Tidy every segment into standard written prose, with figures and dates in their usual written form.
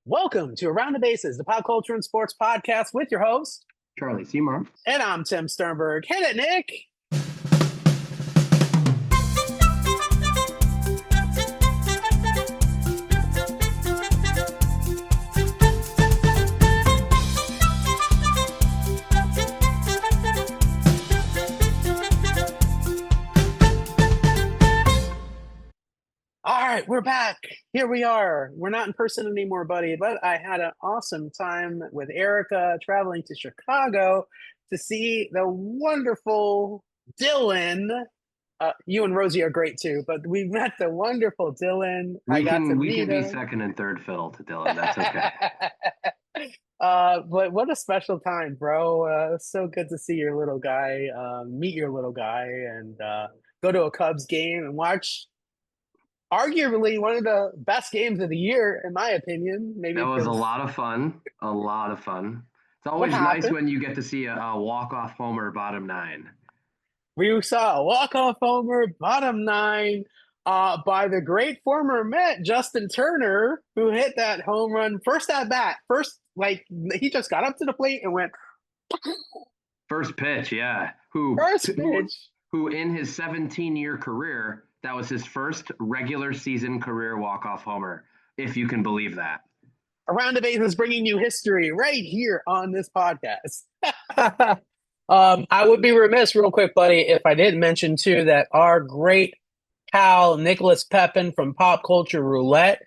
Welcome to Around the Bases, the pop culture and sports podcast with your host, Charlie Seymour. and I'm Tim Sternberg. Hit it, Nick. All right, we're back. Here we are. We're not in person anymore, buddy, but I had an awesome time with Erica traveling to Chicago to see the wonderful Dylan. You and Rosie are great too, but we met the wonderful Dylan. I We got to can we meet can be him. second and third fiddle to Dylan. That's okay. But what a special time, bro. So good to see your little guy, meet your little guy, and go to a Cubs game and watch arguably one of the best games of the year, in my opinion. That Maybe was a because lot of fun. A lot of fun. It's what always nice happened? when you get to see a walk-off homer bottom nine. We saw a walk-off homer, bottom nine, by the great former Met, Justin Turner, who hit that home run first at bat. First, like he just got up to the plate and went First pitch, yeah. first pitch. Who in his 17-year career, that was his first regular season career walk-off homer, if you can believe that. Around the Bases bringing you history right here on this podcast. I would be remiss, real quick, buddy, if I didn't mention too that our great pal Nicholas Pepin from Pop Culture Roulette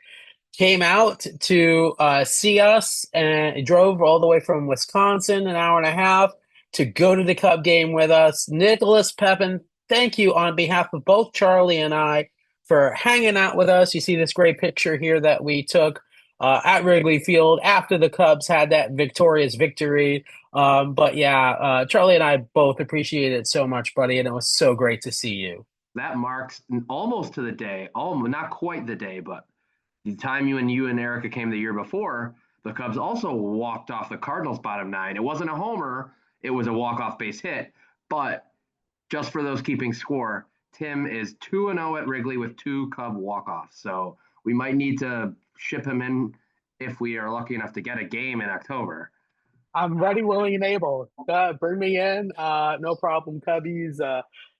came out to see us and drove all the way from Wisconsin, an hour and a half, to go to the Cub game with us. Nicholas Pepin, thank you on behalf of both Charlie and I for hanging out with us. You see this great picture here that we took at Wrigley Field after the Cubs had that victorious victory. But yeah, Charlie and I both appreciate it so much, buddy, and it was so great to see you. That marks almost to the day, almost not quite the day, but the time you and Erica came the year before, the Cubs also walked off the Cardinals bottom nine. It wasn't a homer, it was a walk-off base hit. But just for those keeping score, Tim is 2-0 at Wrigley with two Cub walk-offs. So we might need to ship him in if we are lucky enough to get a game in October. I'm ready, willing, and able. Bring me in. No problem, Cubbies.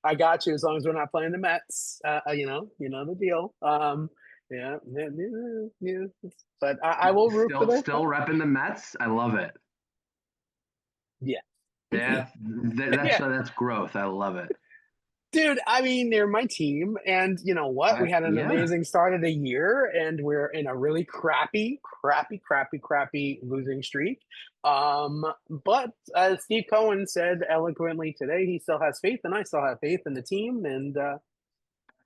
I got you as long as we're not playing the Mets. You know the deal. Yeah, yeah, yeah, yeah. But I will root for Still them. still repping the Mets. I love it. Yeah. That's Yeah. that's growth. I love it. Dude, I mean, they're my team, and you know what? We had an Yeah. amazing start of the year, and we're in a really crappy losing streak. But as Steve Cohen said eloquently today, he still has faith, and I still have faith in the team. And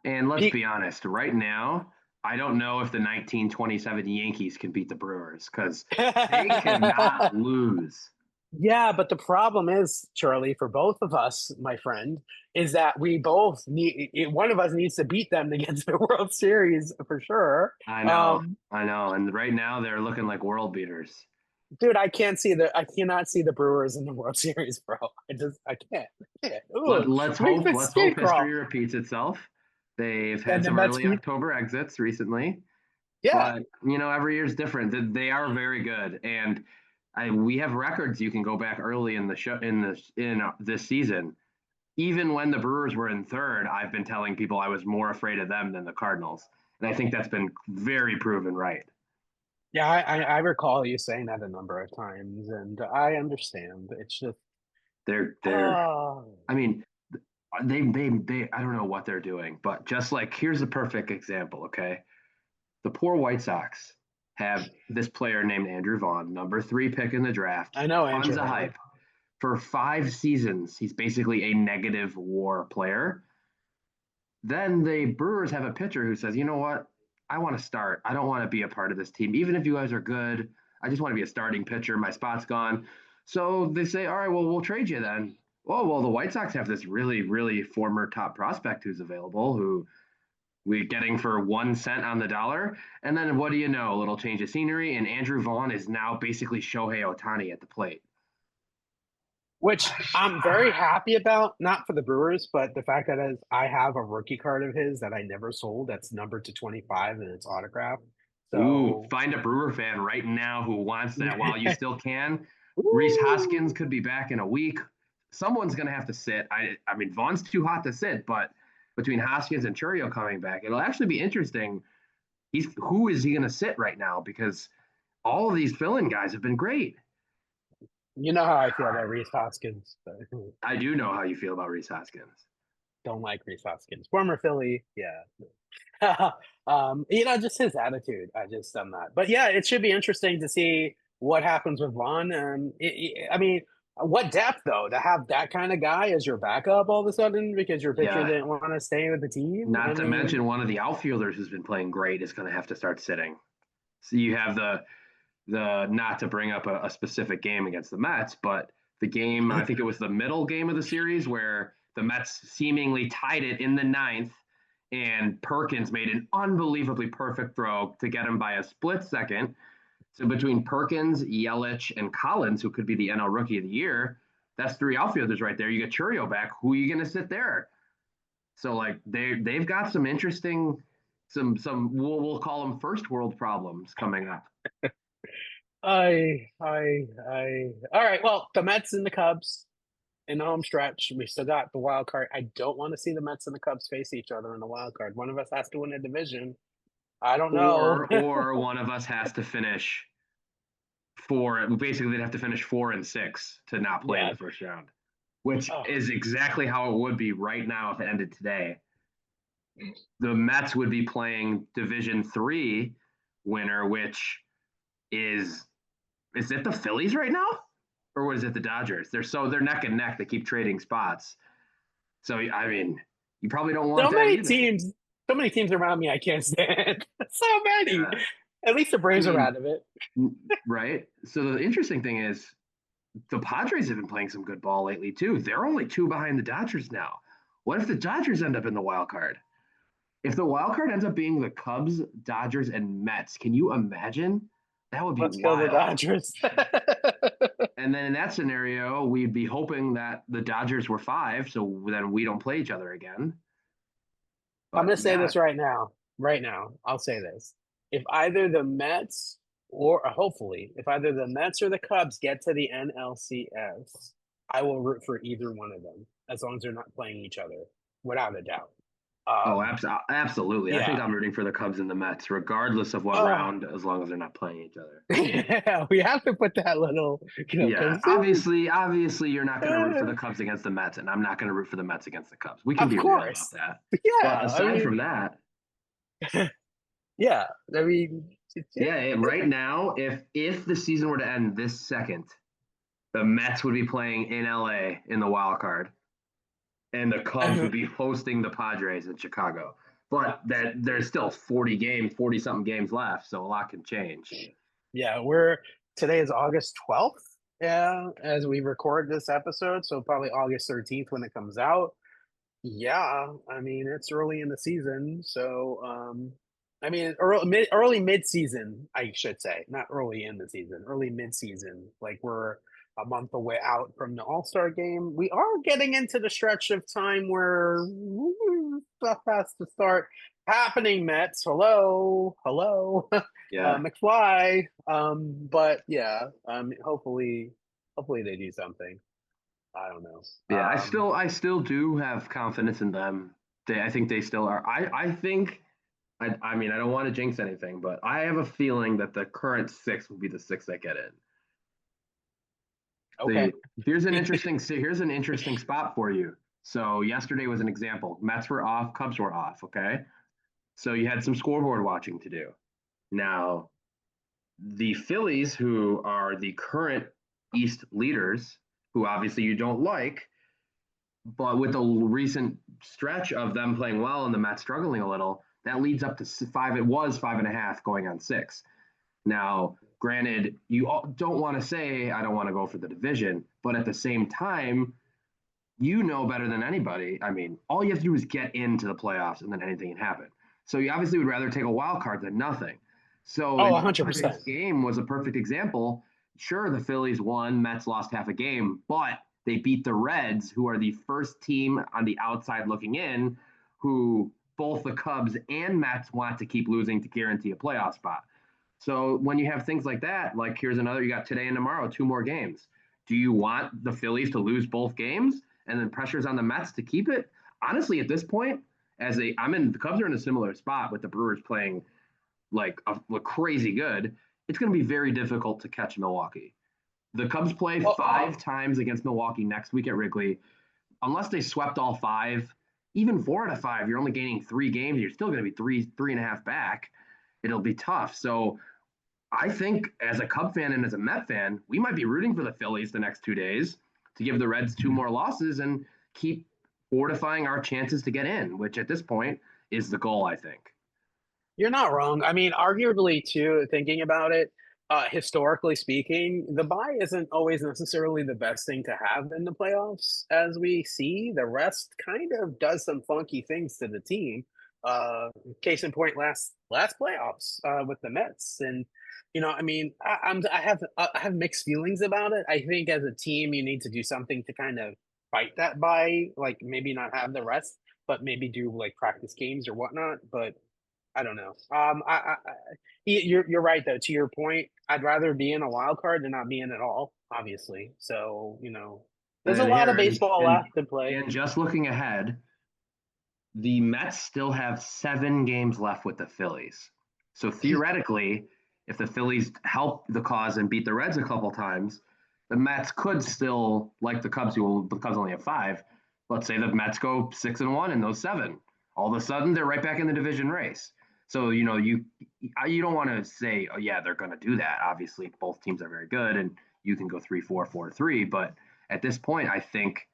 And let's he, be honest, right now, I don't know if the 1927 Yankees can beat the Brewers because they cannot lose. yeah, but the problem is, Charlie, for both of us, my friend, is that we both need one of us needs to beat them to get to the World Series for sure. I know, Um, I know. And right now they're looking like world beaters. Dude, I cannot see the Brewers in the World Series, bro. I can't. Ooh, makes my Let's skin hope crawl. history repeats itself. They've And had the some Mets early beat, October exits recently, yeah. but every year's different. They are very good, and we have records. You can go back early in the show in this season. Even when the Brewers were in third, I've been telling people I was more afraid of them than the Cardinals, and I think that's been very proven right. Yeah, I recall you saying that a number of times, and I understand. It's just, They're. oh, I mean, they. I don't know what they're doing, but just like here's a perfect example. Okay, the poor White Sox have this player named Andrew Vaughn, number 3 pick in the draft, I know, tons Andrew. of hype. For 5 seasons, he's basically a negative WAR player. Then the Brewers have a pitcher who says, you know what? I want to start. I don't want to be a part of this team. Even if you guys are good, I just want to be a starting pitcher. My spot's gone. So they say, all right, well, we'll trade you then. Oh, well, the White Sox have this really, really former top prospect who's available, who we're getting for 1 cent on the dollar. And then what do you know? A little change of scenery. And Andrew Vaughn is now basically Shohei Ohtani at the plate. Which I'm very happy about, not for the Brewers, but the fact that I have a rookie card of his that I never sold that's numbered to 25 and it's autographed. Ooh, So, find a Brewer fan right now who wants that while you still can. Reese Hoskins Ooh. could be back in a week. Someone's going to have to sit. I mean, Vaughn's too hot to sit, but between Hoskins and Churio coming back, it'll actually be interesting. Who is he going to sit right now? Because all of these fill-in guys have been great. You know how I feel about Reese Hoskins. But I do know how you feel about Reese Hoskins. don't like Reese Hoskins. Former Philly, yeah. Just his attitude. I'm not. But yeah, it should be interesting to see what happens with Vaughn. I mean, what depth though to have that kind of guy as your backup all of a sudden because your pitcher Yeah, didn't want to stay with the team. I not to mean, mention one of the outfielders who's been playing great is going to have to start sitting. So you have the not to bring up a specific game against the Mets, but the game, I think it was the middle game of the series where the Mets seemingly tied it in the ninth, and Perkins made an unbelievably perfect throw to get him by a split second. So between Perkins, Yelich, and Collins, who could be the NL Rookie of the Year, that's three outfielders right there. You get Churio back. Who are you going to sit there? So like they've got some interesting, some we'll call them first world problems coming up. all right. Well, the Mets and the Cubs in the home stretch. We still got the wild card. I don't want to see the Mets and the Cubs face each other in the wild card. One of us has to win a division. I don't know. Or one of us has to finish four. Basically, they'd have to finish 4-6 to not play in Yeah. the first round, which Oh, is exactly how it would be right now if it ended today. The Mets would be playing Division Three winner, which is it the Phillies right now, or was it the Dodgers? They're neck and neck. They keep trading spots. So I mean, you probably don't want so that many either. teams, so many teams around me I can't stand. So many. Yeah, At least the I Braves are mean, out of it. right. So the interesting thing is the Padres have been playing some good ball lately too. They're only two behind the Dodgers now. What if the Dodgers end up in the wild card? If the wild card ends up being the Cubs, Dodgers, and Mets, can you imagine? That would be Let's kill the wild. Dodgers. And then in that scenario, we'd be hoping that the Dodgers were five, so then we don't play each other again. I'm But going to say this that, right now. Right now, I'll say this. If either the Mets or hopefully, if either the Mets or the Cubs get to the NLCS, I will root for either one of them as long as they're not playing each other, without a doubt. oh, Um, absolutely. I think yeah. I'm rooting for the Cubs and the Mets, regardless of what Uh, round, as long as they're not playing each other. yeah, we have to put that little, Yeah, because obviously, you're not going to root for uh, the Cubs against the Mets, and I'm not going to root for the Mets against the Cubs. We can of be real about course, that. But yeah. I aside mean, from that, yeah. I mean, yeah, yeah. right now, if the season were to end this second, the Mets would be playing in LA in the wild card, and the Cubs would be hosting the Padres in Chicago. But that there's still 40 something games left, so a lot can change. Yeah, we're today is August 12th, yeah, as we record this episode, so probably August 13th when it comes out. Yeah, I mean, it's early in the season, so I mean, early mid season, I should say, not early in the season, early mid season. Like we're a month away out from the All-Star game. We are getting into the stretch of time where stuff has to start happening. Mets, hello, hello, Yeah, McFly. But yeah, hopefully they do something. I don't know. yeah. I still do have confidence in them. I think they still are. I think. I mean, I don't want to jinx anything, but I have a feeling that the current six will be the six that get in. Okay. The here's an interesting spot for you. So yesterday was an example. Mets were off, Cubs were off. Okay, so you had some scoreboard watching to do. Now the Phillies, who are the current East leaders, who obviously you don't like, but with the recent stretch of them playing well and the Mets struggling a little, that leads up to five. It was 5.5 going on six. Now, granted, you don't want to say, I don't want to go for the division, but at the same time, you know better than anybody. I mean, all you have to do is get into the playoffs and then anything can happen. So you obviously would rather take a wild card than nothing. So Oh, in 100%. yesterday's game was a perfect example. Sure, the Phillies won, Mets lost half a game, but they beat the Reds, who are the first team on the outside looking in, who both the Cubs and Mets want to keep losing to guarantee a playoff spot. So when you have things like that, like here's another, you got today and tomorrow, two more games. Do you want the Phillies to lose both games and then pressures on the Mets to keep it? Honestly, at this point, the Cubs are in a similar spot with the Brewers playing like crazy good. It's going to be very difficult to catch Milwaukee. The Cubs play Well, 5 times against Milwaukee next week at Wrigley. Unless they swept all five, even 4 out of 5, you're only gaining 3 games. You're still going to be three and a half back. It'll be tough. So I think as a Cub fan and as a Met fan, we might be rooting for the Phillies the next 2 days to give the Reds 2 more losses and keep fortifying our chances to get in, which at this point is the goal, I think. you're not wrong. I mean, arguably, too, thinking about it, historically speaking, the bye isn't always necessarily the best thing to have in the playoffs. As we see, the rest kind of does some funky things to the team. Case in point, last playoffs with the Mets, and I mean, I have mixed feelings about it. I think as a team, you need to do something to kind of fight that bye, like maybe not have the rest, but maybe do like practice games or whatnot. But I don't know. You're right though. To your point, I'd rather be in a wild card than not be in at all. Obviously, so there's a And lot of here baseball left to play. and just looking ahead, the Mets still have 7 games left with the Phillies. So theoretically, if the Phillies help the cause and beat the Reds a couple times, the Mets could still, like the Cubs only have 5. Let's say the Mets go 6-1 in those 7. All of a sudden, they're right back in the division race. So you don't want to say, oh yeah, they're going to do that. Obviously, both teams are very good, and you can go 3-4, 4-3. But at this point, I think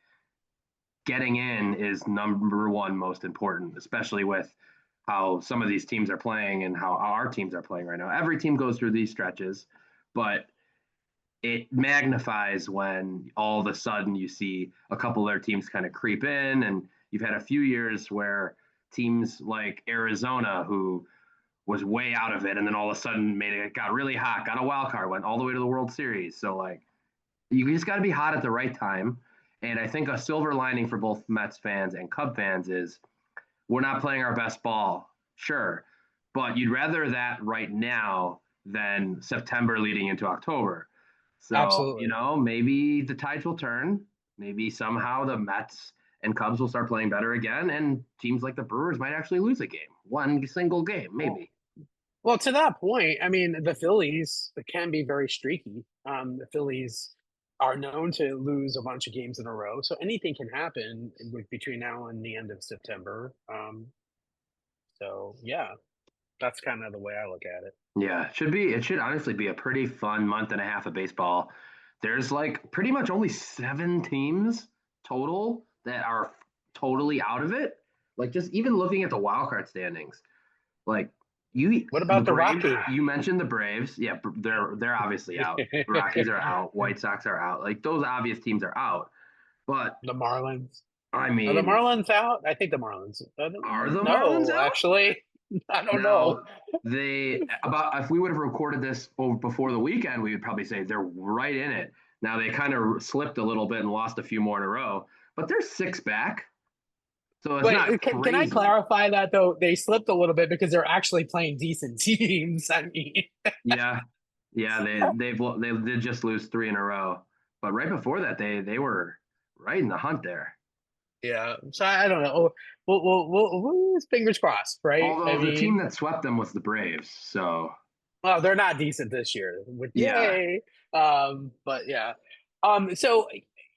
getting in is number one most important, especially with how some of these teams are playing and how our teams are playing right now. Every team goes through these stretches, but it magnifies when all of a sudden you see a couple of their teams kind of creep in. And you've had a few years where teams like Arizona, who was way out of it, and then all of a sudden got really hot, got a wild card, went all the way to the World Series. So like you just got to be hot at the right time. And I think a silver lining for both Mets fans and Cub fans is we're not playing our best ball, sure, but you'd rather that right now than September leading into October. So, Absolutely. maybe the tides will turn. Maybe somehow the Mets and Cubs will start playing better again, and teams like the Brewers might actually lose a game, one single game, Well, maybe. well, to that point, I mean, the Phillies can be very streaky. The Phillies are known to lose a bunch of games in a row, so anything can happen between now and the end of September. So yeah, that's kind of the way I look at it. Yeah, it should honestly be a pretty fun month and a half of baseball. There's like pretty much only 7 teams total that are totally out of it. Like just even looking at the wild card standings, like What the about the Braves, Rocky? you mentioned the Braves. Yeah, they're obviously out. Rockies are out. White Sox are out. Like those obvious teams are out. But The Marlins. I Are the mean, Marlins out? I think the Marlins. are the Marlins No, out? actually, I don't know. Now, they about if we would have recorded this before the weekend, we would probably say they're right in it. Now they kind of slipped a little bit and lost a few more in a row, but they're 6 back, so it's not Wait, can I crazy. clarify that though? They slipped a little bit because they're actually playing decent teams. I mean, Yeah, yeah, they did just lose 3 in a row, but right before that they were right in the hunt there. yeah. So I don't know. Fingers crossed, right? I Although the team mean, that swept them was the Braves, so well, they're not decent this year. yeah, Yay. But yeah. So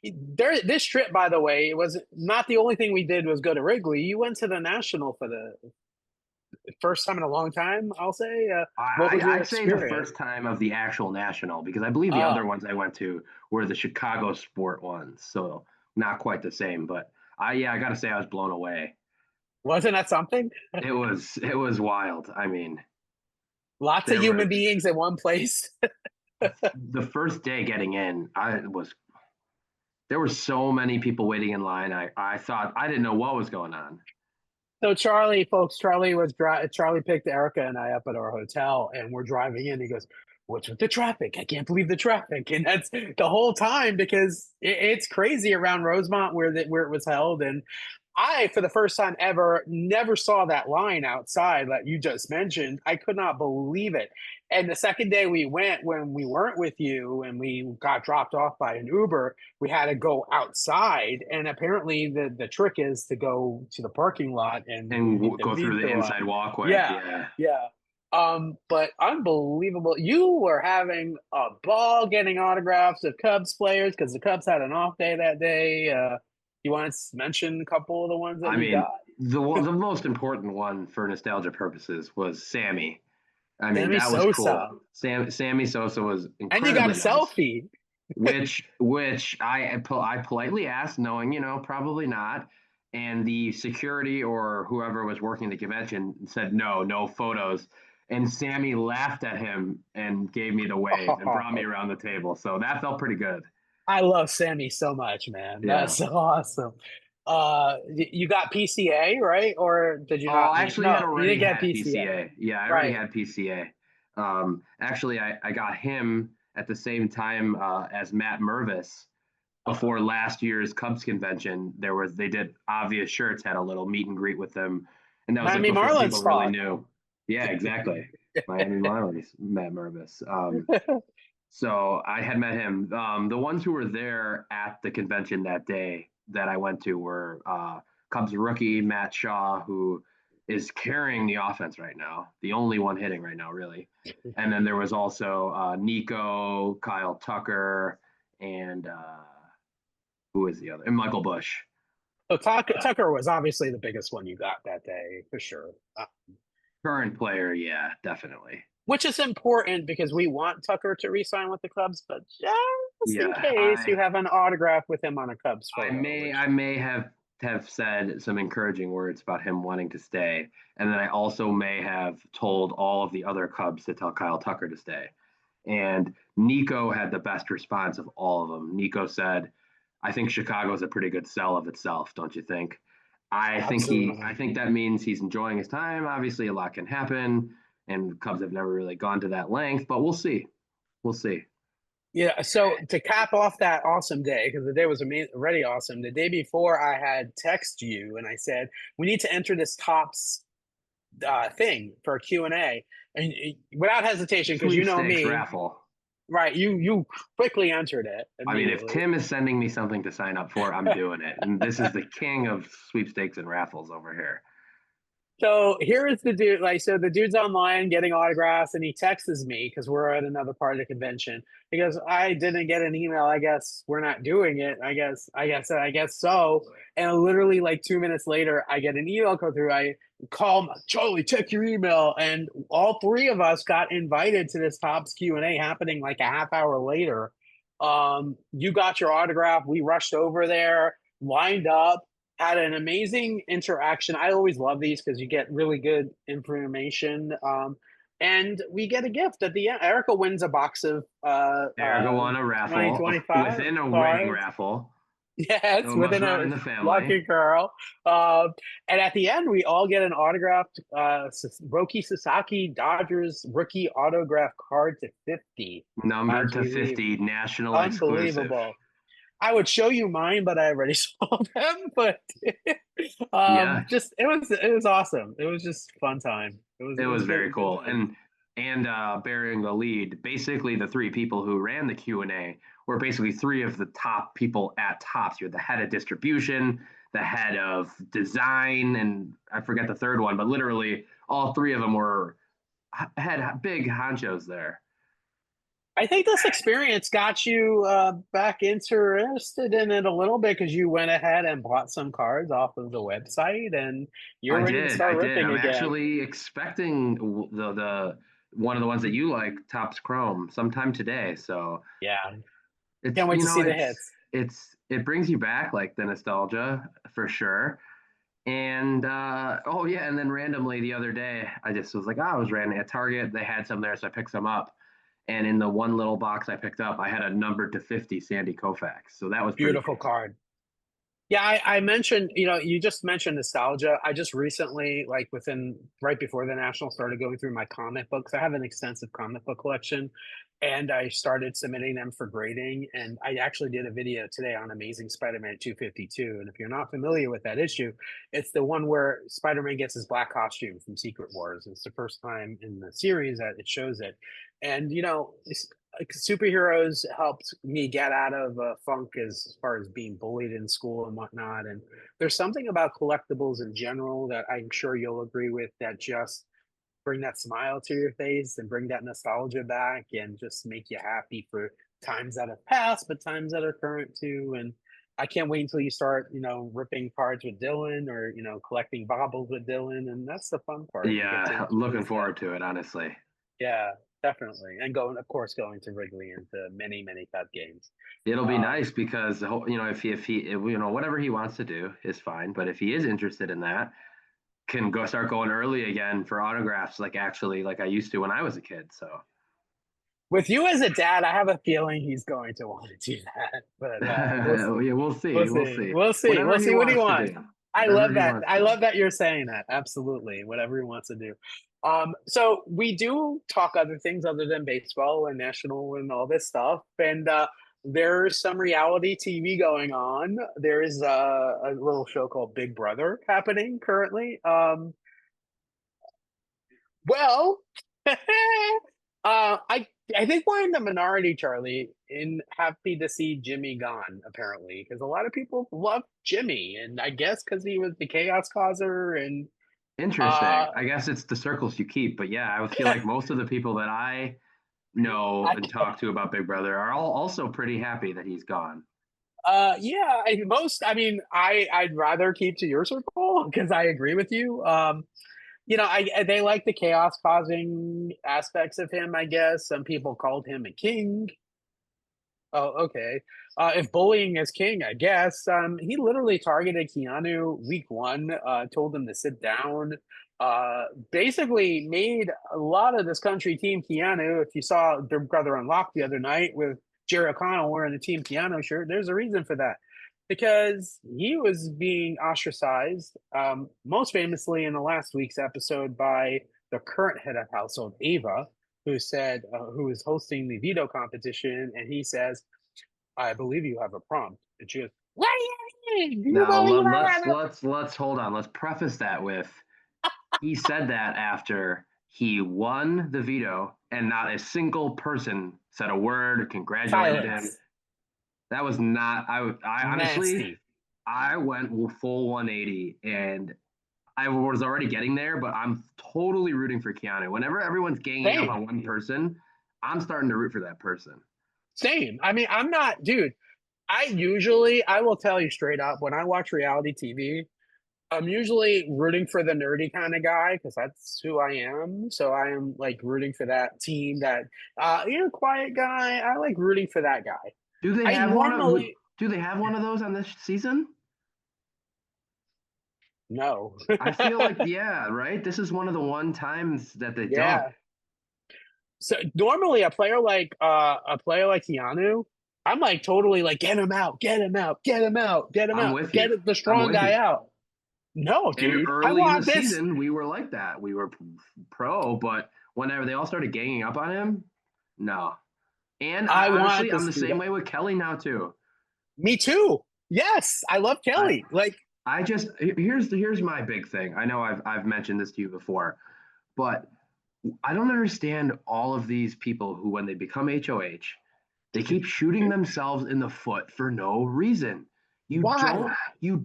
this trip, by the way, was not the only thing we did was go to Wrigley. You went to the National for the first time in a long time, I'll say. What was your I'd say the experience? first time of the actual national because I believe the other Oh, ones I went to were the Chicago sport ones, so not quite the same. But I got to say I was blown away. wasn't that something? It was wild. I mean, Lots of there human was beings in one place. the first day getting in. There were so many people waiting in line. I thought I didn't know what was going on. So Charlie picked Erica and I up at our hotel, and we're driving in. He goes, "What's with the traffic? I can't believe the traffic." And that's the whole time because it's crazy around Rosemont where it was held. And I, for the first time ever, never saw that line outside that you just mentioned. I could not believe it. And the second day we went, when we weren't with you and we got dropped off by an Uber, we had to go outside. And apparently the trick is to go to the parking lot and you And need to go meet through the the one. inside walkway. Yeah, Yeah. yeah. But unbelievable. You were having a ball getting autographs of Cubs players because the Cubs had an off day that day. You want to mention a couple of the ones that I you mean, got? the most important one for nostalgia purposes was Sammy. I mean, Sammy that was Sosa. cool. Sammy Sosa was And you got a incredibly nice. selfie. Which I politely asked, knowing probably not, and the security or whoever was working the convention said no photos, and Sammy laughed at him and gave me the wave and brought me around the table, so that felt pretty good. I love Sammy so much, man. Yeah. That's so awesome. You got PCA, right? Or did you Oh, not I meet? actually had No, you didn't already get had PCA. PCA. Yeah, I already Right. had PCA. Actually, I got him at the same time as Matt Mervis before last year's Cubs convention. They did obvious shirts, had a little meet and greet with them, and that was like Miami before Marlins people really talk. knew. Yeah, exactly. Miami Marlins, Matt Mervis. So I had met him. The ones who were there at the convention that day that I went to were Cubs rookie Matt Shaw, who is carrying the offense right now, the only one hitting right now, really. And then there was also Nico, Kyle Tucker, and who is the other? And Michael Bush. So Uh, Tucker was obviously the biggest one you got that day for sure. Current player, yeah, definitely. Which is important because we want Tucker to re-sign with the Cubs, but just in Yeah, case you have an autograph with him on a Cubs I photo, may which I may have said some encouraging words about him wanting to stay, and then I also may have told all of the other Cubs to tell Kyle Tucker to stay. And Nico had the best response of all of them. Nico said, "I think Chicago's a pretty good sell of itself, don't you think?" I absolutely. think that means he's enjoying his time. Obviously, a lot can happen, and Cubs have never really gone to that length, but we'll see. We'll see. Yeah, so to cap off that awesome day, because the day was already awesome, the day before I had text you and I said, we need to enter this tops thing for a Q&A. And without hesitation, because you know Sweepstakes me, raffle. right, you quickly entered it I mean, if immediately. Tim is sending me something to sign up for, I'm doing it. And this is the king of sweepstakes and raffles over here. So here is the dude. Like, so the dude's online getting autographs, and he texts me because we're at another part of the convention. He goes, "I didn't get an email. I guess we're not doing it. I guess so." And literally, like 2 minutes later, I get an email come through. I call him, Charlie, check your email, and all three of us got invited to this Tops Q&A happening like a half hour later. You got your autograph. We rushed over there, lined up, had an amazing interaction. I always love these because you get really good information. And we get a gift at the end. Erica wins a box of Erica won a raffle 2025 within a winning cards. raffle. Yes, So it must within run a in the family. lucky girl. And at the end, we all get an autographed Roki Sasaki Dodgers rookie autograph card to 50 Numbered as to we leave. 50, national exclusive. Unbelievable. I would show you mine, but I already saw them. But Yeah, just it was awesome. It was just fun time. it It was was good very good cool. time. And bearing the lead, basically the three people who ran the Q&A were basically three of the top people at Tops. You're the head of distribution, the head of design, and I forget the third one, but literally all three of them were had big honchos there. I think this experience got you back interested in it a little bit because you went ahead and bought some cards off of the website, and you're ready to I start did. ripping I'm again. actually expecting the one of the ones that you like, Topps Chrome, sometime today. So Yeah, it's can't wait to see the hits. it brings you back like the nostalgia for sure. And oh yeah, and then randomly the other day, I just was like, oh, I was randomly at Target. They had some there, so I picked some up. And in the one little box I picked up, I had a numbered to 50 Sandy Koufax. So that was pretty Beautiful cool. card. Yeah, I mentioned, you just mentioned nostalgia. I just recently, like right before the National, started going through my comic books. I have an extensive comic book collection, and I started submitting them for grading. And I actually did a video today on Amazing Spider-Man 252. And if you're not familiar with that issue, it's the one where Spider-Man gets his black costume from Secret Wars. It's the first time in the series that it shows it. And, like, superheroes helped me get out of funk as far as being bullied in school and whatnot. And there's something about collectibles in general that I'm sure you'll agree with that just bring that smile to your face and bring that nostalgia back and just make you happy for times that have passed, but times that are current too. And I can't wait until you start, ripping cards with Dylan or, collecting baubles with Dylan. And that's the fun part. You get to Yeah, looking experience that. forward to it, honestly. Yeah, definitely. And going, of course, going to Wrigley and to many, many Cup games. It'll be Um, nice because if whatever he wants to do is fine. But if he is interested in that, can go start going early again for autographs, like actually like I used to when I was a kid. So with you as a dad, I have a feeling he's going to want to do that. But we'll see. yeah, we'll We'll see, we'll see. see. We'll see. We'll Whatever he see what he wants to wants. do, I whatever love he that. wants I to do. love that you're saying that. Absolutely. Whatever he wants to do. So we do talk other things other than baseball and national and all this stuff. And there's some reality TV going on. There is a little show called Big Brother happening currently. Well, I think we're in the minority, Charlie, in happy to see Jimmy gone, apparently, because a lot of people love Jimmy, and I guess because he was the chaos causer, and Interesting. uh, I guess it's the circles you keep, but yeah, I would feel like most of the people that I know I, and talk to about Big Brother are all also pretty happy that he's gone. yeah, I mean, I'd rather keep to your circle because I agree with you. They like the chaos causing aspects of him, I guess. Some people called him a king. Oh, okay. If bullying is king, I guess. He literally targeted Keanu week one, told him to sit down, basically made a lot of this country team Keanu. If you saw their brother Unlocked the other night with Jerry O'Connell wearing the team Keanu shirt, there's a reason for that. Because he was being ostracized, most famously in the last week's episode by the current head of household, Ava, who was hosting the veto competition, and he says, "I believe you have a prompt." And she goes, "What do you mean? Do you Now believe I let's have a?" let's hold on. Let's preface that with he said that after he won the veto and not a single person said a word, congratulated him. Silence. That was not I honestly Nasty. I went full 180 and I was already getting there, but I'm totally rooting for Keanu. Whenever everyone's ganging up Same. on one person, I'm starting to root for that person. Same. I mean, I'm not, dude. I will tell you straight up, when I watch reality TV, I'm usually rooting for the nerdy kind of guy because that's who I am. So I am like rooting for that team that, quiet guy. I like rooting for that guy. Do they I have one of normally, do they have one of those on this season? no. I feel like yeah, right? This is one of the one times that they don't. Yeah. So normally a player like Keanu, I'm like totally like get him out, get him out, get him out, get him I'm out, with you. get the I'm strong with guy you. out. No, And dude, I early in the want this. season, we were like that. We were pro, but whenever they all started ganging up on him, no. And I want honestly, I'm this the dude. same way with Kelly now too. Me too. Yes, I love I Kelly. Like, I just here's my big thing. I know I've mentioned this to you before, but I don't understand all of these people who, when they become HOH, they keep shooting themselves in the foot for no reason. You why?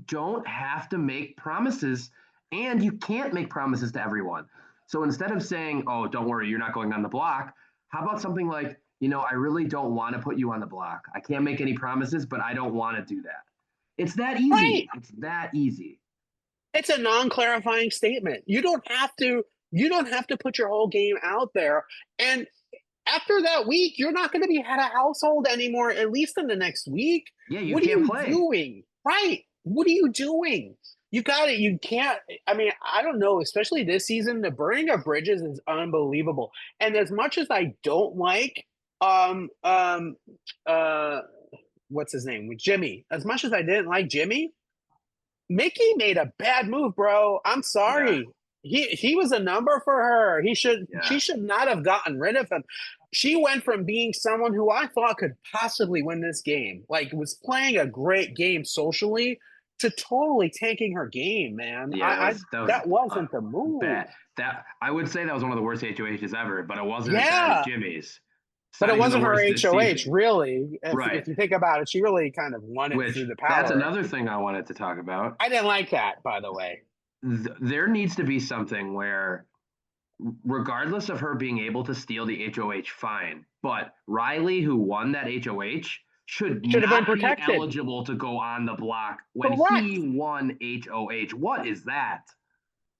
don't have to make promises, and you can't make promises to everyone. So instead of saying, "Oh, don't worry, you're not going on the block," how about something like, I really don't want to put you on the block. I can't make any promises, but I don't want to do that. It's that easy. Right. It's that easy. It's a non-clarifying statement. You don't have to put your whole game out there. And after that week, you're not going to be head of household anymore, at least in the next week. Yeah, you What are can't you play. doing? Right. What are you doing? You got it. You can't. I mean, I don't know, especially this season, the burning of bridges is unbelievable. And as much as I don't like, um, um, uh, what's his name? With Jimmy, as much as I didn't like Jimmy, Mickey made a bad move, bro. I'm Yeah, sorry. He was a number for her. She yeah, should not have gotten rid of him. She went from being someone who I thought could possibly win this game, like was playing a great game socially, to totally tanking her game, man. yeah. I That was that wasn't the move. bad. That I would say that was one of the worst HOHs ever, but it wasn't as bad as Yeah, Jimmy's. It's but not it even the wasn't her worst this HOH, season, really. If right? you think about it, she really kind of won it through Which the that's power. another thing I wanted to talk about. I didn't like that, by the way. There needs to be something where, regardless of her being able to steal the HOH, fine. But Riley, who won that HOH, should Should have been not be protected. eligible to go on the block when Correct. he won HOH. What is that?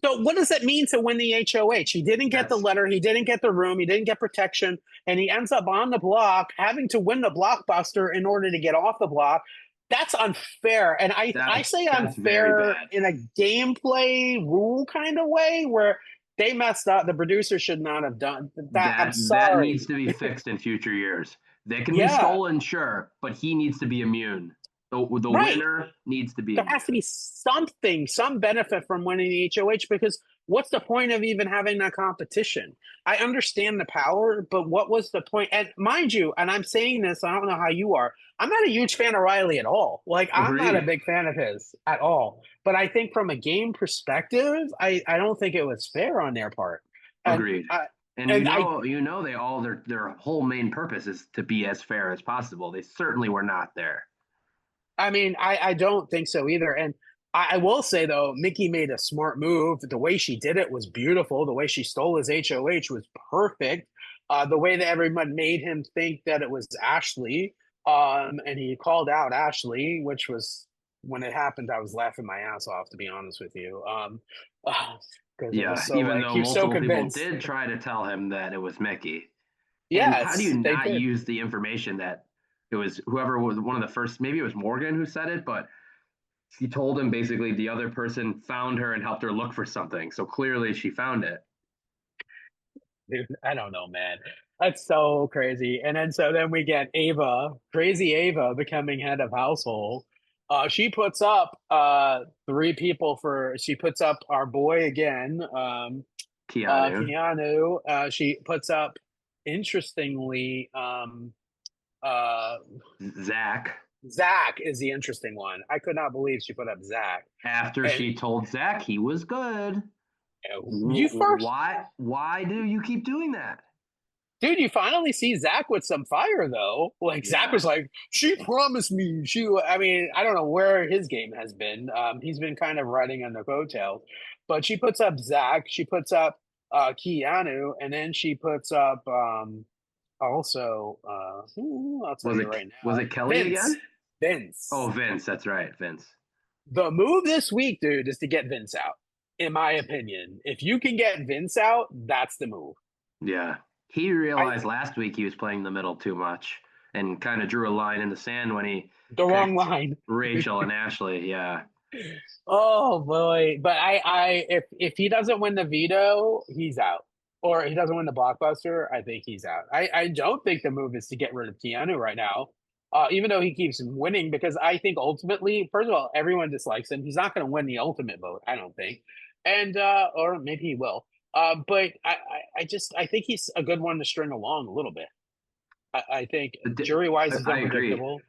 So what does that mean to win the HOH? He didn't get the That's letter, he didn't get the room, he didn't get protection, and he ends up on the block having to win the blockbuster in order to get off the block. That's unfair. And I say that's very unfair bad. in a gameplay rule kind of way where they messed up. The producer should not have done that. I'm That needs sorry. to be fixed in future years. They can be Yeah, stolen, sure, but he needs to be immune. The right. winner needs to be There has to be immune. something, some benefit from winning the HOH because what's the point of even having that competition? I understand the power, but what was the point? And mind you, and I'm saying this, I don't know how you are. I'm not a huge fan of Riley at all. Like, I'm not a Agreed. big fan of his at all. But I think from a game perspective, I don't think it was fair on their part. And Agreed. I, And and I they all their whole main purpose is to be as fair as possible. They certainly were not there. I mean, I don't think so either. And I will say though, Mickey made a smart move. The way she did it was beautiful. The way she stole his HOH was perfect. The way that everyone made him think that it was Ashley, and he called out Ashley, which was when it happened, I was laughing my ass off, to be honest with you. Because it was Yeah, so even like though he was so multiple people convinced. did try to tell him that it was Mickey. And how do you Yes, they not did. use the information that it was whoever was one of the first, maybe it was Morgan who said it, but she told him basically the other person found her and helped her look for something. So clearly she found it. Dude, I don't know, man. That's so crazy. And then so then we get Ava, crazy Ava becoming head of household. She puts up three people for she puts up our boy again, Keanu, Keanu. She puts up interestingly uh Zach, Zach is the interesting one. I could not believe she put up Zach. after And she told Zach he was good. you first Why do you keep doing that? Dude, you finally see Zach with some fire though. Like Zach Yeah. was like, she promised me. I mean, I don't know where his game has been. He's been kind of riding on the coattails, but she puts up Zach, she puts up Keanu, and then she puts up also I'll tell you right Was now, it Kelly Vince. again? Oh, Vince. Vince, that's right, Vince. The move this week, dude, is to get Vince out. In my opinion, if you can get Vince out, that's the move. Yeah. He I realized last week he was playing the middle too much and kind of drew a line in the sand when he The wrong picked line. Rachel and Ashley. Yeah. Oh boy. But if he doesn't win the veto, he's out. Or he doesn't win the blockbuster, I think he's out. I don't think the move is to get rid of Keanu right now. Even though he keeps winning, because I think ultimately, first of all, everyone dislikes him. He's not going to win the ultimate vote, I don't think. And or maybe he will. But I think he's a good one to string along a little bit. I think jury wise is I agree. unpredictable.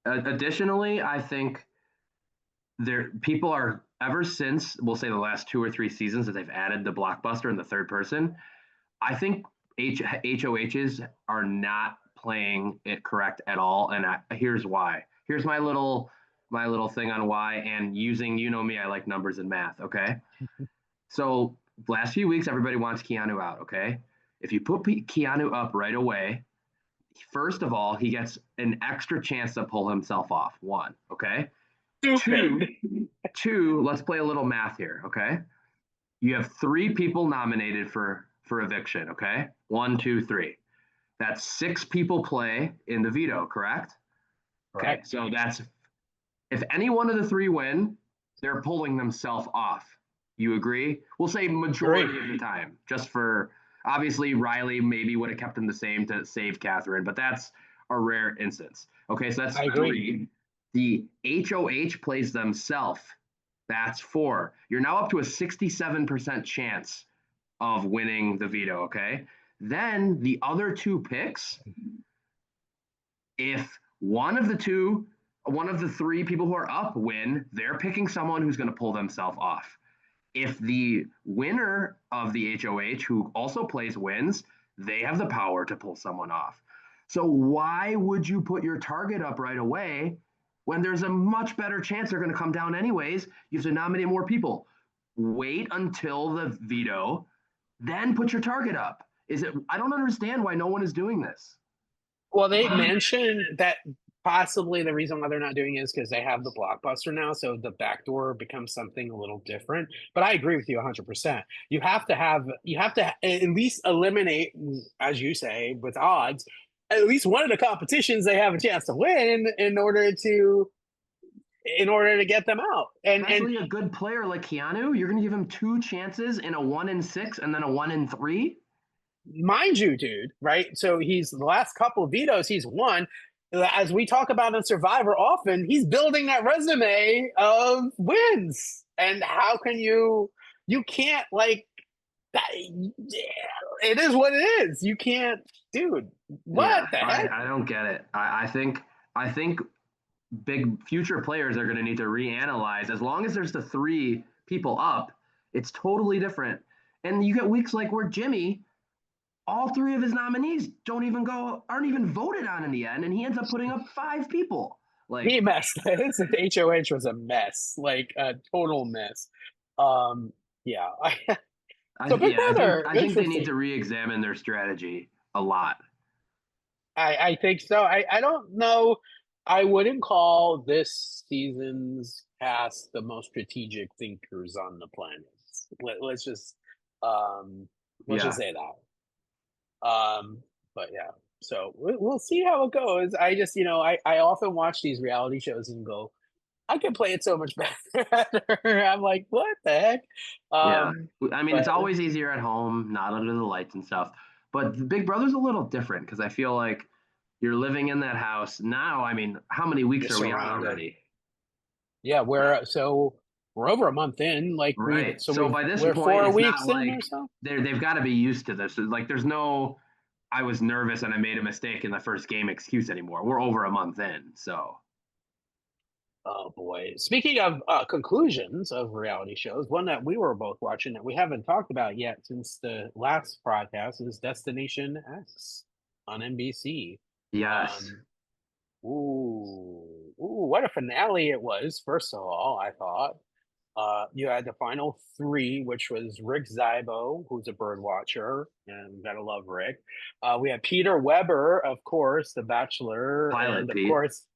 Additionally, I think people are ever since we'll say the last 2 or 3 seasons that they've added the blockbuster and the third person. I think HOHs are not playing it correct at all, and here's why. Here's my little thing on why. And using me, I like numbers and math. Okay, so last few weeks everybody wants Keanu out. Okay, if you put Keanu up right away, first of all he gets an extra chance to pull himself off. One, okay. Stupid. Two, let's play a little math here, okay? You have three people nominated for eviction, okay? One, two, three. That's six people play in the veto, correct? Okay, Correct. so that's if any one of the three win, they're pulling themselves off. You agree? We'll say Agree. majority of the time, just for obviously Riley maybe would have kept them the same to save Catherine, but that's a rare instance. Okay, so that's I agree. three. The HOH plays themselves. That's four. You're now up to a 67% chance of winning the veto, okay? Then the other two picks, if one of the three people who are up win, they're picking someone who's going to pull themselves off. If the winner of the HOH, who also plays, wins, they have the power to pull someone off. So why would you put your target up right away when there's a much better chance they're going to come down anyways? You have to nominate more people. Wait until the veto, then put your target up. I don't understand why no one is doing this. Well, they mentioned that possibly the reason why they're not doing it is because they have the blockbuster now, so the backdoor becomes something a little different. But I agree with you 100%. You have to at least eliminate, as you say, with odds, at least one of the competitions they have a chance to win in order to get them out. And Especially a good player like Keanu, you're going to give him two chances in a 1-6 and then a 1-3. mind you, dude, right? So he's the last couple of vetoes he's won. As we talk about in Survivor often, he's building that resume of wins. And how can you can't like that? It is what it is. You can't, dude. What Yeah, the heck? I don't get it. I think big future players are going to need to reanalyze. As long as there's the three people up, it's totally different. And you get weeks like where Jimmy, all three of his nominees aren't even voted on in the end, and he ends up putting up five people. He Like, messed. His HOH was a mess, like a total mess. Um, yeah. So Big yeah, Brother, I think they need interesting. to re-examine their strategy a lot. I think so. I don't know. I wouldn't call this season's cast the most strategic thinkers on the planet. Let's just um let's just Yeah, say that. But yeah. So we'll see how it goes. I just, I often watch these reality shows and go, I could play it so much better. I'm like, what the heck? yeah. Um, I mean, it's but always easier at home, not under the lights and stuff. But Big Brother's a little different because I feel like you're living in that house now. I mean, how many you're weeks are we on surrounded. already? Yeah, we're over a month in. Like Right. So by this we're point, four it's weeks not in like or so. they've got to be used to this. Like, there's no I was nervous and I made a mistake in the first game excuse anymore. We're over a month in, so Oh boy. Speaking of conclusions of reality shows, one that we were both watching that we haven't talked about yet since the last podcast is Destination X on NBC. yes, Um, what a finale it was, first of all, I thought. You had the final three, which was Rick Zibo, who's a bird watcher, and gotta love Rick. We had Peter Weber, of course, The Bachelor, Pilot and of Pete. course,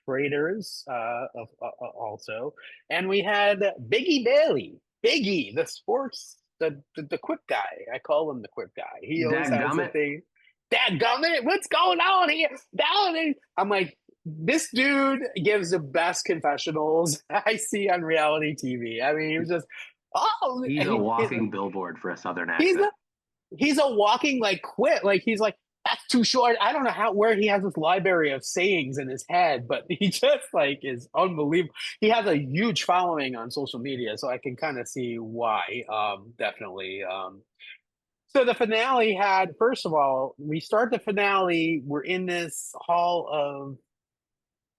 Traders, also. And we had Biggie Bailey, Biggie, the sports, the quick guy. I call him the quick guy. He always has a Dadgummit. thing. Dadgummit, what's going on here? Down. I'm like, this dude gives the best confessionals I see on reality TV. I mean, he was just He's a walking billboard for a Southern he's accent. a he's a walking like quit. Like he's like that's too short. I don't know where he has this library of sayings in his head, but he just like is unbelievable. He has a huge following on social media, so I can kind of see why. Definitely. So the finale had, first of all, we start the finale. We're in this hall of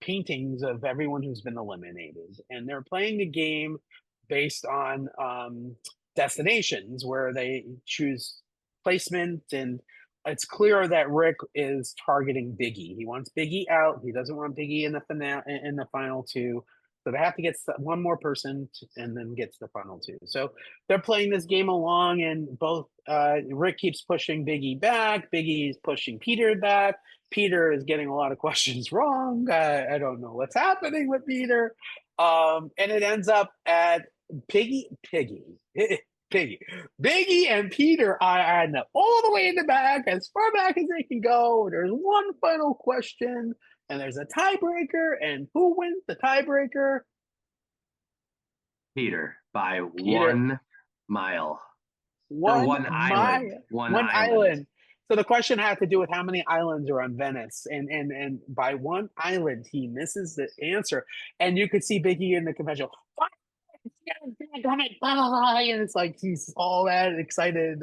paintings of everyone who's been eliminated, and they're playing the game based on destinations where they choose placement, and it's clear that Rick is targeting Biggie. He wants Biggie out. He doesn't want Biggie in the finale in the final two. So they have to get one more person and then get to the final two. So they're playing this game along, and both Rick keeps pushing Biggie back. Biggie's pushing Peter back. Peter is getting a lot of questions wrong. I don't know what's happening with Peter. And it ends up at Piggy, Biggie and Peter are all the way in the back, as far back as they can go. There's one final question, and there's a tiebreaker. And who wins the tiebreaker? Peter by Peter. 1 mile or One one island. mile, One one island. island. So the question had to do with how many islands are on Venice, and by one island he misses the answer, and you could see Biggie in the confessional. Damn it, blah, blah, blah, and it's like he's all that excited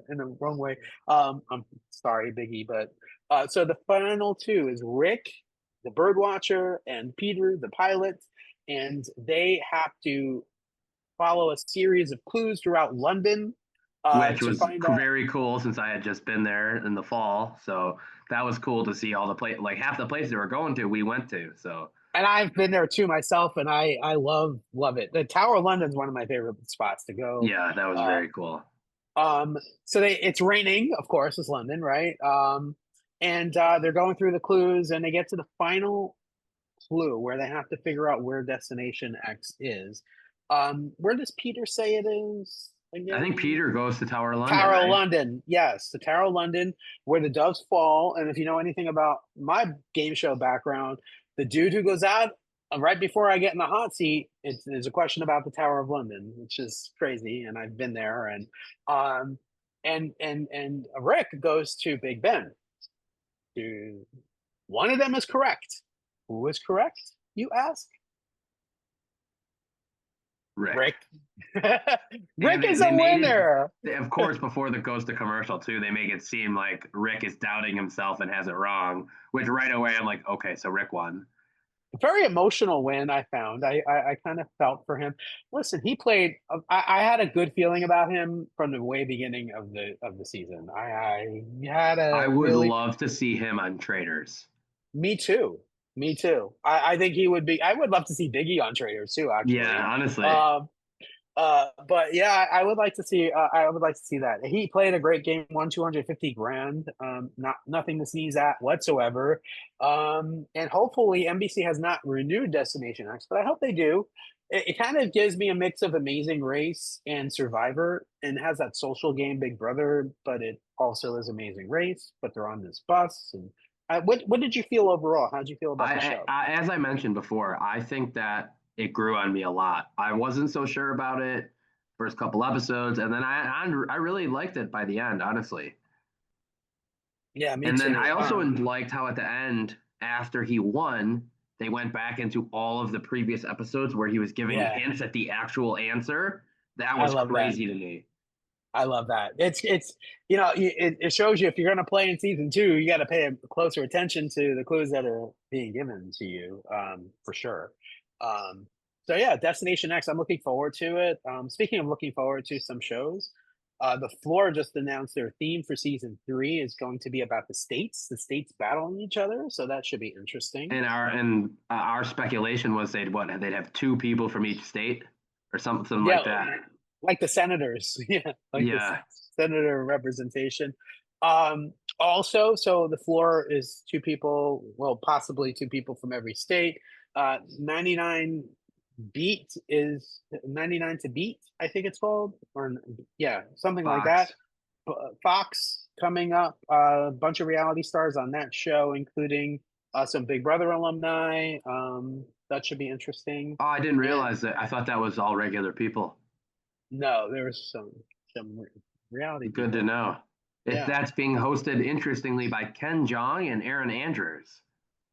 in the wrong way. I'm sorry, Biggie, but so the final two is Rick, the bird watcher, and Peter, the pilot, and they have to follow a series of clues throughout London which to was find out. very cool since I had just been there in the fall. So that was cool to see all the like half the places they were going to, we went to. So And I've been there too myself, and I love it. The Tower of London is one of my favorite spots to go. yeah, that was Uh, very cool. so it's raining, of course, it's London, right? And they're going through the clues, and they get to the final clue where they have to figure out where Destination X is. Where does Peter say it is I think again? Peter goes to Tower of London, Tower of right? London, yes, the Tower of London, where the doves fall. And if you know anything about my game show background, the dude who goes out right before I get in the hot seat, there's a question about the Tower of London, which is crazy, and I've been there. Um, and Rick goes to Big Ben. To, one of them is correct. Who is correct? You ask. Rick. Rick. And Rick they, is they a made it, winner. of course, before the goes to commercial too, they make it seem like Rick is doubting himself and has it wrong, which right away I'm like, okay, so Rick won. Very emotional win. I found. I kind of felt for him. Listen, he played. I had a good feeling about him from the way beginning of the season. I had I a would really. love to see him on Traders. Me too. Me too. I think he would be. I would love to see Biggie on Traders too. Yeah, Actually, honestly. um, but yeah, I would like to see. I would like to see that. He played a great game, won 250 grand. Not nothing to sneeze at whatsoever. And hopefully NBC has not renewed Destination X, but I hope they do. It kind of gives me a mix of Amazing Race and Survivor, and it has that social game Big Brother, but it also is Amazing Race. But they're on this bus, and what did you feel overall? How did you feel about the show? As I mentioned before, I think that it grew on me a lot. I wasn't so sure about it first couple episodes, and then I really liked it by the end, honestly. Yeah, me And then I too. also liked how at the end, after he won, they went back into all of the previous episodes where he was giving Yeah, hints at the actual answer. That I was love that. crazy to me. I love that. It's it shows you if you're going to play in season two, you got to pay closer attention to the clues that are being given to you, for sure. Um, so yeah, Destination X. I'm looking forward to it. Speaking of looking forward to some shows, the Floor just announced their theme for season three is going to be about the states battling each other. So that should be interesting. And our speculation was they'd have two people from each state or something Yeah, like that. like the senators, yeah, like the Yeah, senator representation. Also, so the floor is two people, well, possibly two people from every state. 99 beat is 99 to beat, I think it's called, or yeah, something like that. Fox. Fox coming up, a bunch of reality stars on that show, including some Big Brother alumni. That should be interesting. Oh, I didn't And realize that. I thought that was all regular people. no, there was some reality Good to people. know. Yeah. That's being hosted interestingly by Ken Jeong and Aaron Andrews.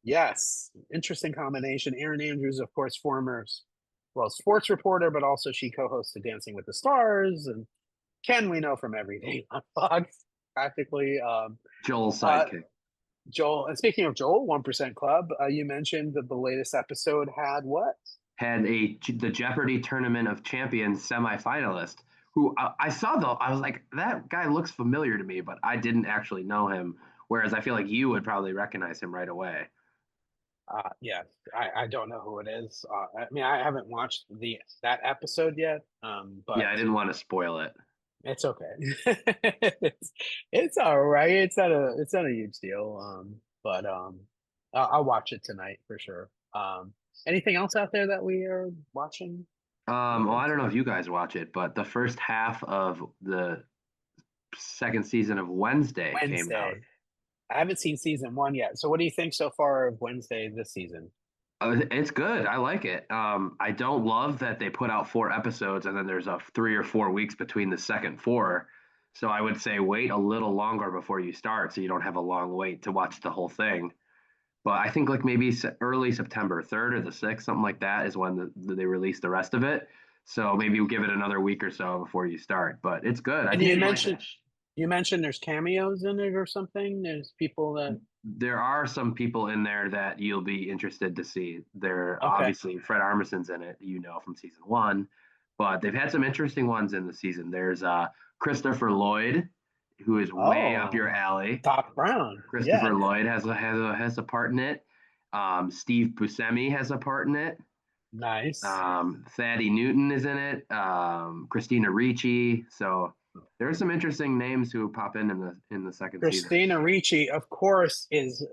Yes. Interesting combination. Erin Andrews, of course, former well sports reporter, but also she co-hosted Dancing with the Stars, and Ken we know from everything on Fox, practically. Joel's Uh, sidekick. Joel, and speaking of Joel, 1% Club, you mentioned that the latest episode had what? Had the Jeopardy Tournament of Champions semifinalist who I saw though. I was like, that guy looks familiar to me, but I didn't actually know him. Whereas I feel like you would probably recognize him right away. Yeah, I don't know who it is. I mean, I haven't watched the that episode yet, Yeah, but I didn't want to spoil it. it's okay. It's all right. It's not a huge deal. But I'll watch it tonight for sure. Anything else out there that we are watching? Well, I don't know if you guys watch it, but the first half of the second season of Wednesday came out. Wednesday. I haven't seen season one yet. So what do you think so far of Wednesday this season? It's good. I like it. I don't love that they put out 4 episodes and then there's a 3 or 4 weeks between the second four. So I would say wait a little longer before you start so you don't have a long wait to watch the whole thing. But I think like maybe early September, 3rd or the 6th, something like that is when they release the rest of it. So maybe we'll give it another week or so before you start. But it's good. I And think you like it. you mentioned there's cameos in it or something. There's people that There are some people in there that you'll be interested to see. There okay. obviously Fred Armisen's in it, from season one, but they've had some interesting ones in the season. There's Christopher Lloyd, who is way up your Oh, alley. Doc Brown. Yeah, Christopher Lloyd has a part in it. Steve Buscemi has a part in it. nice. Thaddy Newton is in it. Christina Ricci. So there are some interesting names who pop in the second season. Christina Ricci, of course, is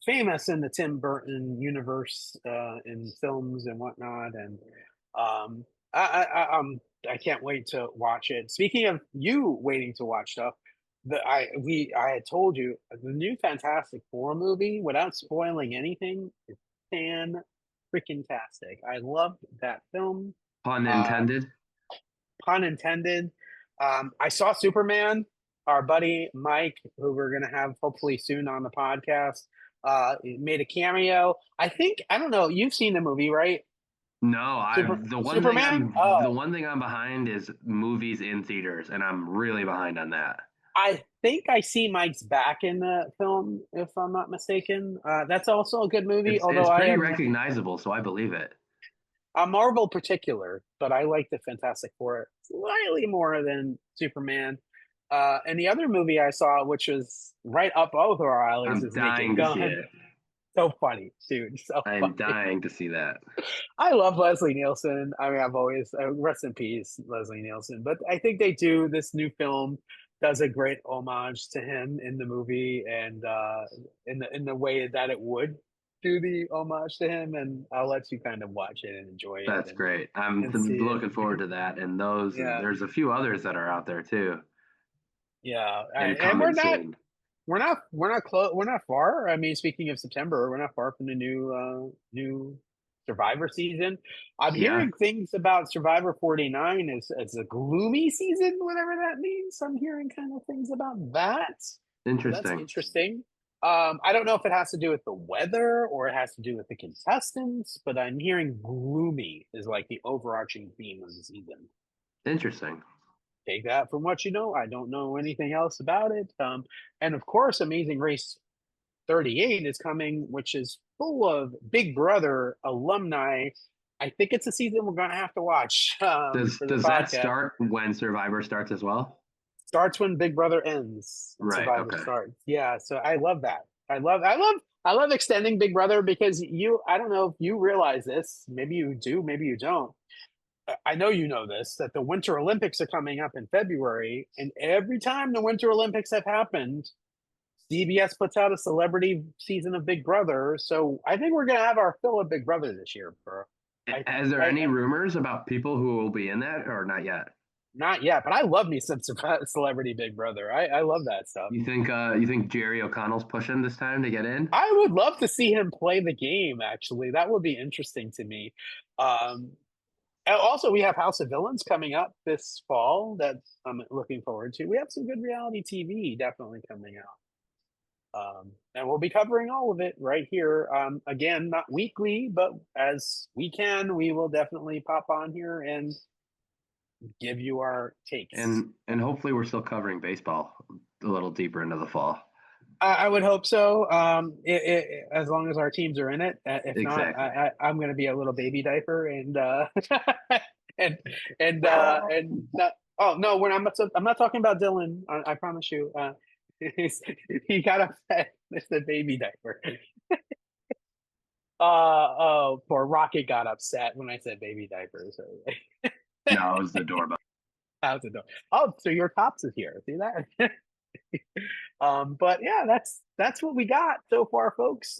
famous in the Tim Burton universe in films and whatnot, and um, I can't wait to watch it. Speaking of you waiting to watch stuff, I had told you the new Fantastic Four movie, without spoiling anything, is fan freaking tastic. I loved that film. Pun Uh, intended. Pun intended. I saw Superman. Our buddy Mike, who we're going to have hopefully soon on the podcast, made a cameo. I don't know. You've seen the movie, right? No, I Superman. the one thing I'm behind is movies in theaters, and I'm really behind on that. I think I see Mike's back in the film, if I'm not mistaken. That's also a good movie. It's Although I pretty am recognizable, so I believe it. a Marvel particular, but I like the Fantastic Four slightly more than Superman. And the other movie I saw, which was right up both of our alleys, I'm is Naked dying to see Gun. it. So funny, dude. So I'm funny. dying to see that. I love Leslie Nielsen. I mean, I've always rest in peace, Leslie Nielsen. But I think they do this new film does a great homage to him in the movie and in the way that it would do the homage to him. And I'll let you kind of watch it and enjoy it That's great. I'm and see it. looking forward to that. And those, Yeah, there's a few others that are out there too, yeah, and and we're coming not soon. we're not close. We're not far. I mean, speaking of September, we're not far from the new Survivor season. I'm Yeah, hearing things about Survivor 49 as a gloomy season, whatever that means. I'm hearing kind of things about that. So that's interesting. interesting. I don't know if it has to do with the weather or it has to do with the contestants, but I'm hearing gloomy is like the overarching theme of the season. Interesting. Take that from what you know. I don't know anything else about it. And of course, Amazing Race 38 is coming, which is full of Big Brother alumni. I think it's a season we're going to have to watch Does for the does that podcast. start when Survivor starts as well? Starts when Big Brother ends and Right. Survivor Okay. starts. Yeah, so I love that. I love extending Big Brother because I don't know if you realize this, maybe you do, maybe you don't. I know you know this that the Winter Olympics are coming up in February, and every time the Winter Olympics have happened, CBS puts out a celebrity season of Big Brother. So I think we're gonna have our fill of Big Brother this year, bro. Is there any rumors about people who will be in that or not yet? Not yet, but I love me some celebrity Big Brother. I love that stuff. You think Jerry O'Connell's pushing this time to get in? I would love to see him play the game. Actually, that would be interesting to me. Um, and also, we have House of Villains coming up this fall that I'm looking forward to. We have some good reality TV definitely coming out. And we'll be covering all of it right here. Again, not weekly, but as we can, we will definitely pop on here and give you our takes. And hopefully we're still covering baseball a little deeper into the fall. I would hope so. As long as our teams are in it. If not, Exactly. I'm going to be a little baby diaper and not, oh no, I'm not talking about Dylan. I promise you. He got upset. It's the baby diaper. Oh, poor Rocket got upset when I said baby diaper. So No, it was the doorbell. how's it doing? Oh, so your tops is here. See that? But yeah, that's what we got so far, folks.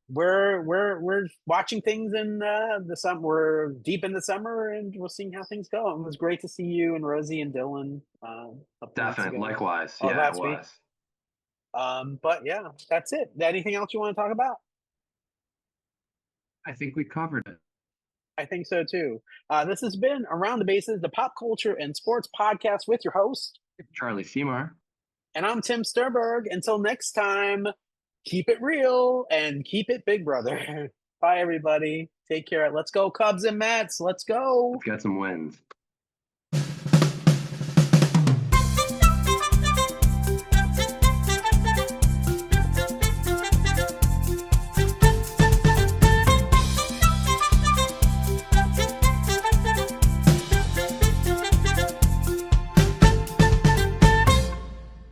We're watching things in the summer. We're deep in the summer, and we're seeing how things go. It was great to see you and Rosie and Dylan a couple weeks Definitely. ago. Likewise. Oh, Yeah, it last week. was. But yeah, that's it. Anything else you want to talk about? I think we covered it. I think so too. This has been Around the Bases, the pop culture and sports podcast with your host, Charlie Seymour. and I'm Tim Sturberg. Until next time, keep it real and keep it big, brother. Bye, everybody. Take care. Let's go, Cubs and Mets. Let's go. Let's get some wins.